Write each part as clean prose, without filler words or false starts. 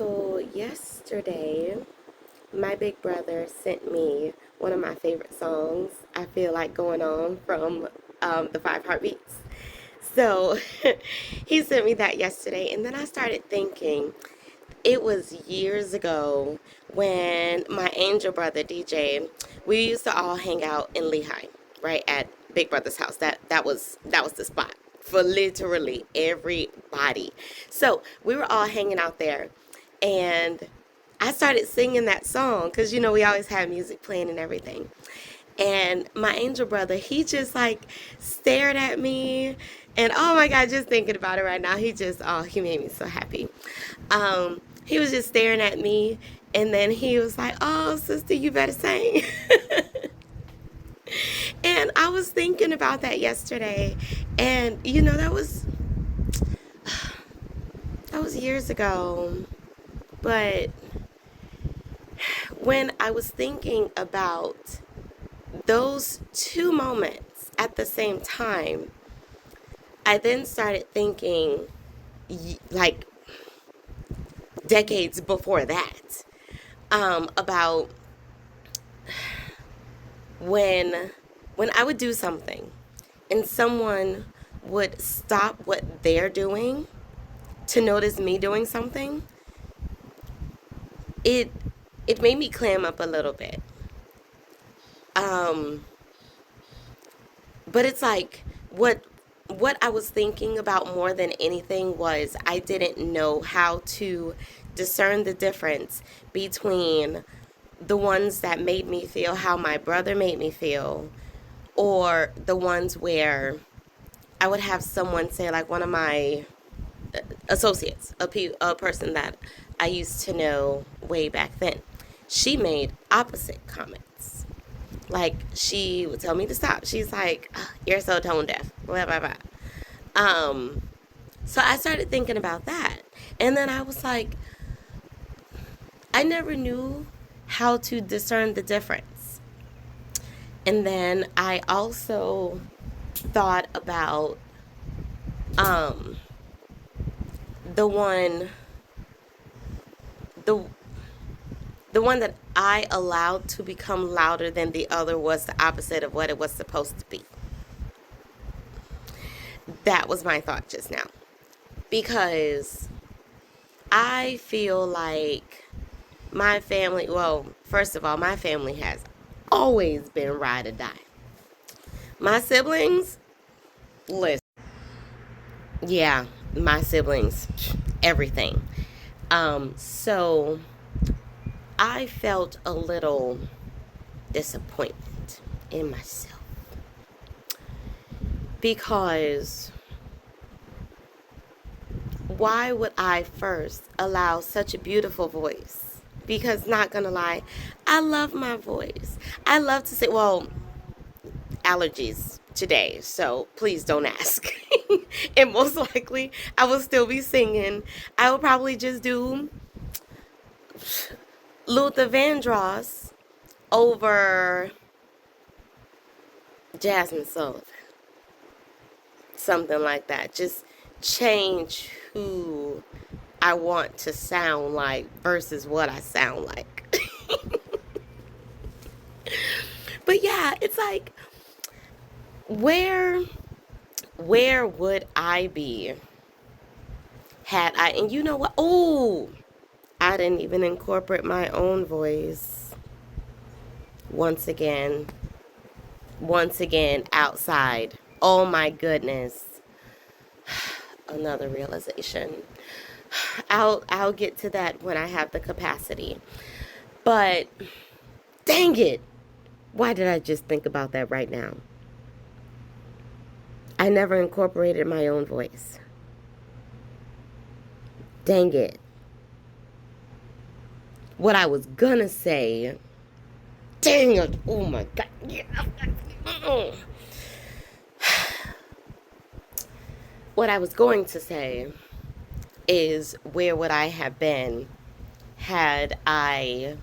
So yesterday, my big brother sent me one of my favorite songs, I Feel Like Going On from the Five Heartbeats. So he sent me that yesterday, and then I started thinking it was years ago when my angel brother DJ, we used to all hang out in Lehigh, right at Big Brother's house. That was the spot for literally everybody. So we were all hanging out there, and I started singing that song because we always had music playing and everything. And my angel brother, he just like stared at me. And oh my God, just thinking about it right now, he made me so happy. He was just staring at me. And then he was like, "Oh, sister, you better sing." And I was thinking about that yesterday. And that was years ago. But when I was thinking about those two moments at the same time, I then started thinking like decades before that, about when I would do something and someone would stop what they're doing to notice me doing something. It it made me clam up a little bit. um but it's like what I was thinking about more than anything was I didn't know how to discern the difference between the ones that made me feel how my brother made me feel, or the ones where I would have someone say, like one of my associates, a person that I used to know way back then. She made opposite comments. Like, she would tell me to stop. She's like, "Ugh, you're so tone deaf, blah, blah, blah." Um, so I started thinking about that. And then I was like, I never knew how to discern the difference. And then I also thought about um, the one the the one that I allowed to become louder than the other was the opposite of what it was supposed to be. That was my thought just now. Because I feel like my family, well, first of all, my family has always been ride or die. My siblings, listen, yeah, my siblings, everything. So I felt a little disappointment in myself because why would I first allow such a beautiful voice? Because, not gonna lie, I love my voice. I love to sing. Well, allergies today, so please don't ask. And most likely, I will still be singing. I will probably just do Luther Vandross over Jasmine Sullivan, something like that. Just change who I want to sound like versus what I sound like. But yeah, it's like, where where would I be had I, and you know what? Oh, I didn't even incorporate my own voice. Once again, outside. Oh my goodness. Another realization. I'll get to that when I have the capacity. But dang it. Why did I just think about that right now? I never incorporated my own voice. Dang it. What I was gonna say. Dang it. Oh my God. Yeah. What I was going to say is, where would I have been had I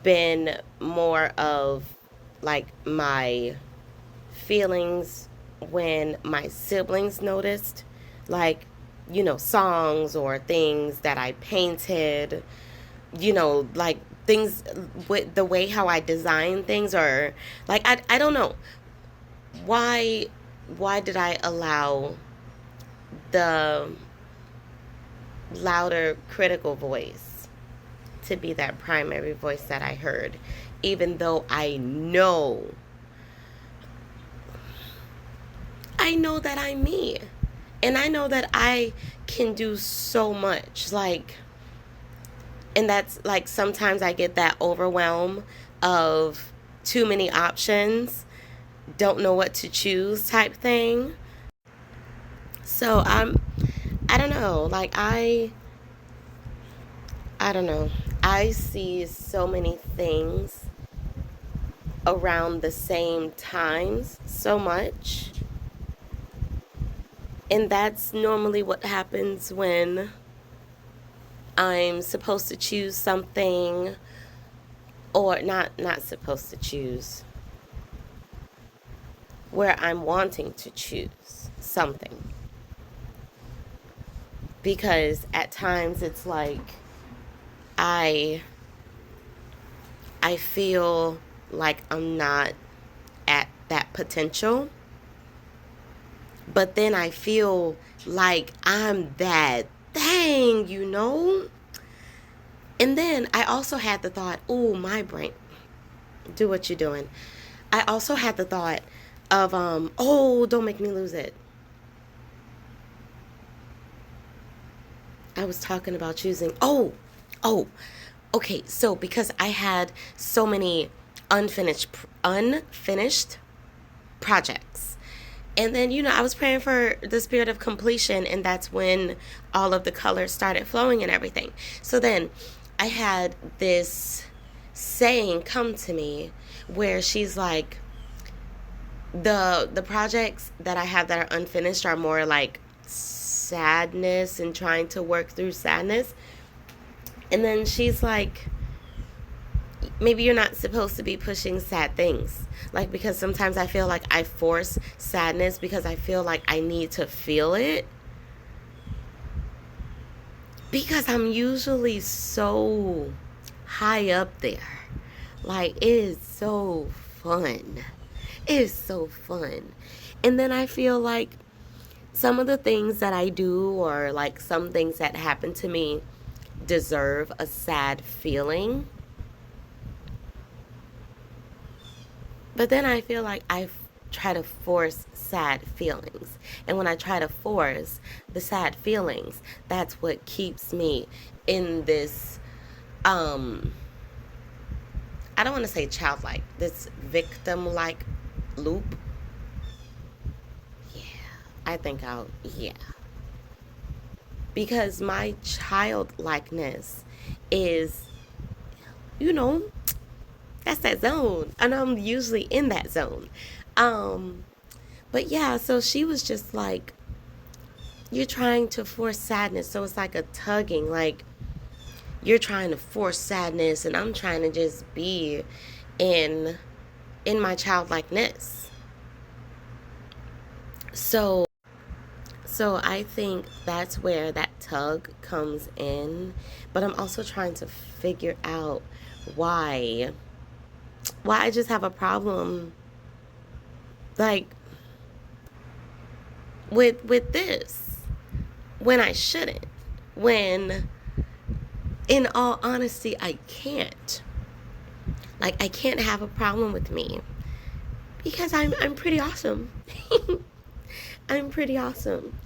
been more of like my feelings when my siblings noticed? Like, songs or things that I painted, like things with the way how I design things, or like I don't know why did I allow the louder critical voice to be that primary voice that I heard, even though I know that I'm me, and I know that I can do so much, and that's like sometimes I get that overwhelm of too many options, don't know what to choose type thing. So I don't know, I don't know. I see so many things around the same times so much. And that's normally what happens when I'm supposed to choose something, or not supposed to choose, where I'm wanting to choose something. Because at times it's like I I feel like I'm not at that potential, but then I feel like I'm that thing. And then I also had the thought, oh, my brain, do what you're doing. I also had the thought of, oh, don't make me lose it. I was talking about choosing, oh, okay, so because I had so many unfinished projects. And then, I was praying for the spirit of completion, and that's when all of the colors started flowing and everything. So then I had this saying come to me where she's like, the projects that I have that are unfinished are more like sadness and trying to work through sadness. And then she's like, maybe you're not supposed to be pushing sad things. Like, because sometimes I feel like I force sadness because I feel like I need to feel it. Because I'm usually so high up there. Like, it is so fun. It is so fun. And then I feel like some of the things that I do, or like some things that happen to me, deserve a sad feeling. But then I feel like I try to force sad feelings. And when I try to force the sad feelings, that's what keeps me in this, I don't want to say childlike, this victim like loop. Yeah, I think yeah. Because my childlikeness is, you know, that's that zone. And I'm usually in that zone. Um, but yeah, so she was just like, you're trying to force sadness. So it's like a tugging, like you're trying to force sadness and I'm trying to just be in my childlikeness. So I think that's where that tug comes in, but I'm also trying to figure out why I just have a problem, like, with this, when I shouldn't, when in all honesty I can't. Like, I can't have a problem with me because I'm pretty awesome. I'm pretty awesome.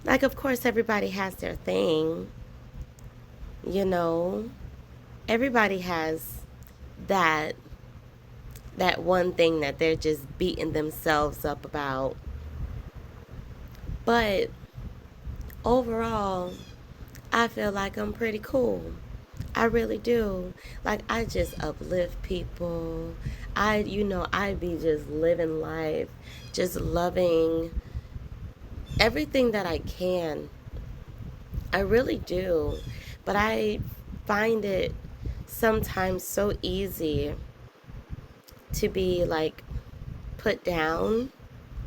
Like, of course everybody has their thing, you know. Everybody has that one thing that they're just beating themselves up about. But overall, I feel like I'm pretty cool. I really do. Like, I just uplift people. I be just living life, just loving everything that I can. I really do. But I find it sometimes so easy to be like put down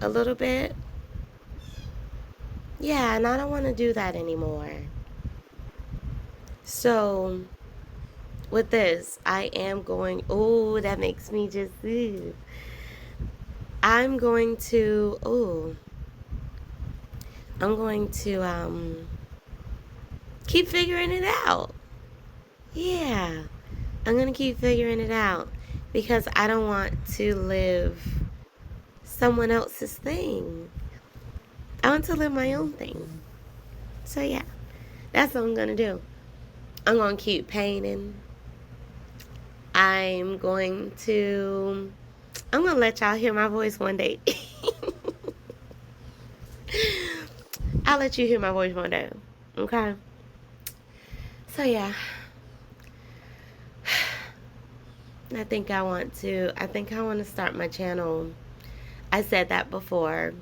a little bit. Yeah, and I don't want to do that anymore. So with this, I am going, oh, that makes me just, ew. I'm going to, oh, I'm going to keep figuring it out. Yeah, I'm going to keep figuring it out because I don't want to live someone else's thing. I want to live my own thing. So yeah, that's what I'm going to do. I'm going to keep painting. I'm going to let y'all hear my voice one day. I'll let you hear my voice one day. Okay? So yeah. I think I want to start my channel. I said that before,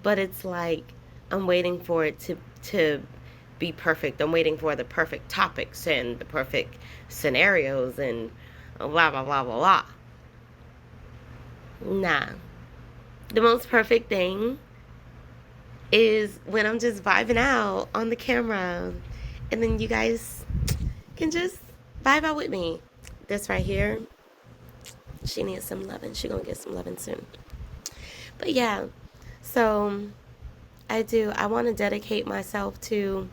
but it's like I'm waiting for it to be perfect. I'm waiting for the perfect topics and the perfect scenarios and blah blah blah blah blah. Nah. The most perfect thing is when I'm just vibing out on the camera and then you guys can just vibe out with me. This right here, she needs some loving. She gonna get some loving soon. But yeah, so I want to dedicate myself to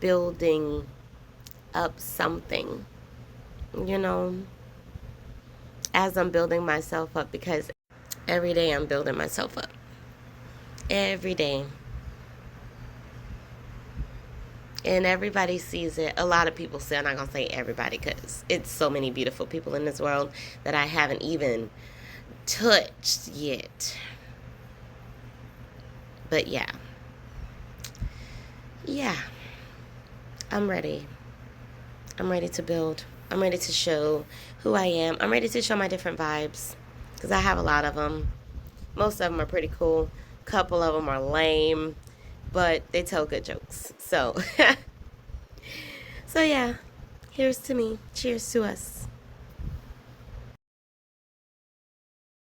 building up something, you know, as I'm building myself up, because every day I'm building myself up. Every day. And everybody sees it. A lot of people say, I'm not going to say everybody because it's so many beautiful people in this world that I haven't even touched yet. But yeah. Yeah. I'm ready. I'm ready to build. I'm ready to show who I am. I'm ready to show my different vibes because I have a lot of them. Most of them are pretty cool. A couple of them are lame, but they tell good jokes. So, so yeah, here's to me. Cheers to us.